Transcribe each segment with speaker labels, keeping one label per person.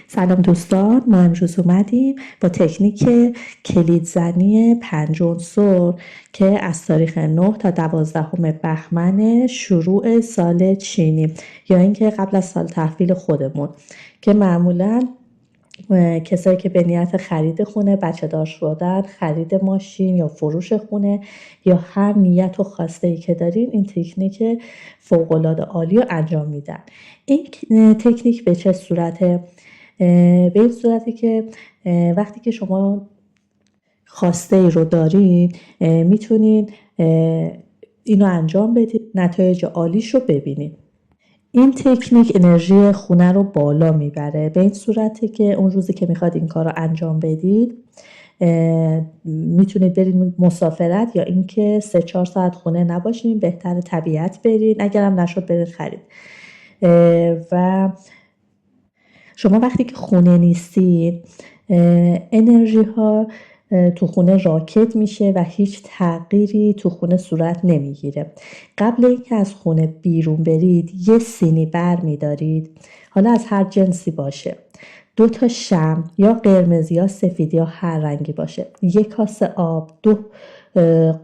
Speaker 1: سلام دوستان، ما امروز اومدیم با تکنیک کلیدزنی 5 عنصر که از تاریخ 9 تا 12 بهمن شروع سال چینی یا اینکه قبل از سال تحویل خودمون که معمولاً کسایی که به نیت خرید خونه، بچه دار شدن، خرید ماشین یا فروش خونه یا هر نیت و خواسته ای که دارین این تکنیک فوق‌العاده عالی رو انجام میدن. این تکنیک به چه صورته؟ به این صورتی که وقتی که شما خواسته ای رو دارین میتونین اینو انجام بدید، نتایج عالیش رو ببینید. این تکنیک انرژی خونه رو بالا میبره به این صورتی که اون روزی که میخواد این کار رو انجام بدید میتونید برید مسافرت یا اینکه 3-4 ساعت خونه نباشین، بهتر طبیعت برید، اگرم نشد برید خرید. و شما وقتی که خونه نیستید انرژی ها تو خونه راکت میشه و هیچ تغییری تو خونه صورت نمیگیره. قبل اینکه از خونه بیرون برید یه سینی بر میدارید، حالا از هر جنسی باشه، 2 تا شمع یا قرمز یا سفید یا هر رنگی باشه، 1 کاسه آب، 2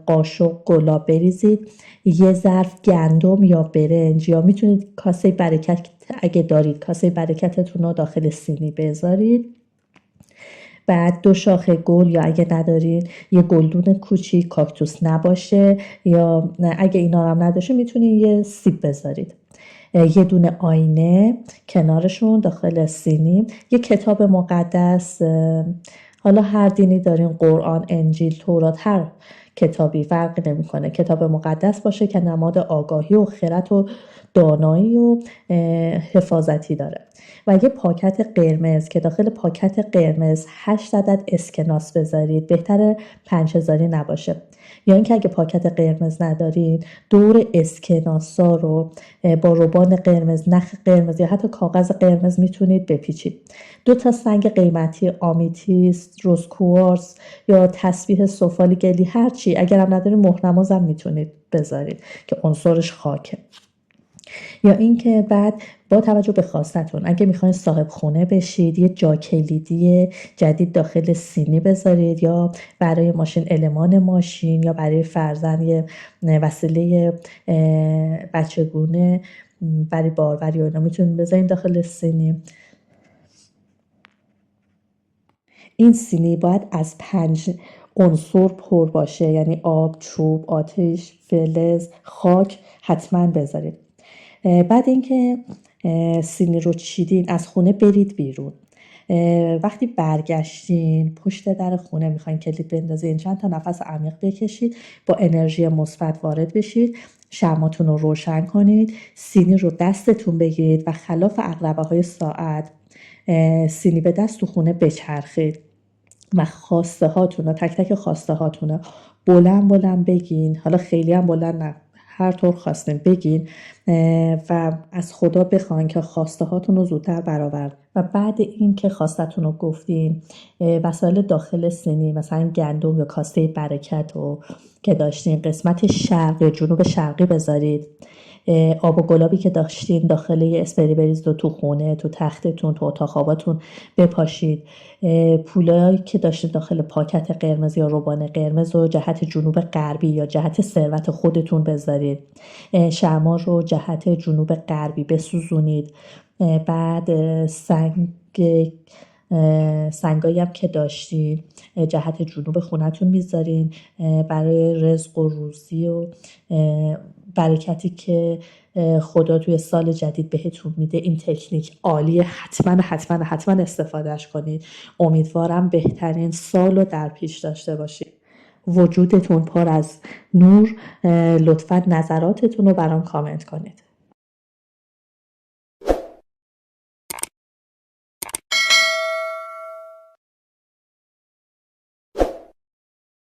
Speaker 1: قاشق گلاب بریزید، 1 ظرف گندم یا برنج یا میتونید کاسه برکت اگه دارید کاسه برکتتون رو داخل سینی بذارید. بعد 2 شاخه گل یا اگه ندارید یه گلدون کوچیک، کاکتوس نباشه یا اگه اینا هم نداشه میتونید یه سیب بذارید، یه دونه آینه کنارشون داخل سینی، یه کتاب مقدس، حالا هر دینی دارین، قرآن، انجیل، تورات، هر کتابی فرقی نمیکنه، کتاب مقدس باشه که نماد آگاهی و خرد و دانایی و حفاظتی داره، و یه پاکت قرمز که داخل پاکت قرمز 8 عدد اسکناس بذارید، بهتره 5000 نباشه، یا اینکه اگه پاکت قرمز ندارید دور اسکناسا رو با روبان قرمز، نخ قرمز یا حتی کاغذ قرمز میتونید بپیچید. 2 تا سنگ قیمتی، آمیتیست، روز کوارتز یا تسبیح سفالی گلی، هر چی، اگر هم ندارید مهرمز هم میتونید بذارید که عنصرش خاکه. یا اینکه بعد با توجه به خواستتون اگه میخواین صاحب خونه بشید یه جا کلیدی جدید داخل سینی بذارید، یا برای ماشین المان ماشین، یا برای فرزند یه وسیله بچگونه برای باروری و اینا میتونید بذارید داخل سینی. این سینی باید از 5 عنصر پر باشه، یعنی آب، چوب، آتش، فلز، خاک حتما بذارید. بعد اینکه سینی رو چیدین از خونه برید بیرون. وقتی برگشتین پشت در خونه میخواین کلید بندازین، چند تا نفس عمیق بکشید، با انرژی مثبت وارد بشید، شمعاتون رو روشن کنید، سینی رو دستتون بگیرید و خلاف عقربه های ساعت سینی به دست تو خونه بچرخید و خواسته هاتون رو، تک تک خواسته هاتون رو بلند بلند بگین، حالا خیلی هم بلند نه، هر طور خواستین بگین و از خدا بخواین که خواسته هاتون رو زودتر برآورد. و بعد این که خواستتون رو گفتین وسایل داخل سینی مثلا گندم یا کاسه برکت رو که داشتین قسمت شرق یا جنوب شرقی بذارید، آب و گلابی که داشتین داخل یه اسپری بریزید و تو خونه، تو تختتون، تو اتاق خوابتون بپاشید. پولایی که داشتین داخل پاکت قرمز یا روبان قرمز رو جهت جنوب غربی یا جهت ثروت خودتون بذارید. شمع رو جهت جنوب غربی بسوزونید. بعد سنگایی هم که داشتین جهت جنوب خونتون میذارین برای رزق و روزی و برکتی که خدا توی سال جدید بهتون میده. این تکنیک عالیه، حتما استفادهش کنید. امیدوارم بهترین سال رو در پیش داشته باشید. وجودتون پر از نور. لطفا نظراتتون رو برام کامنت کنید.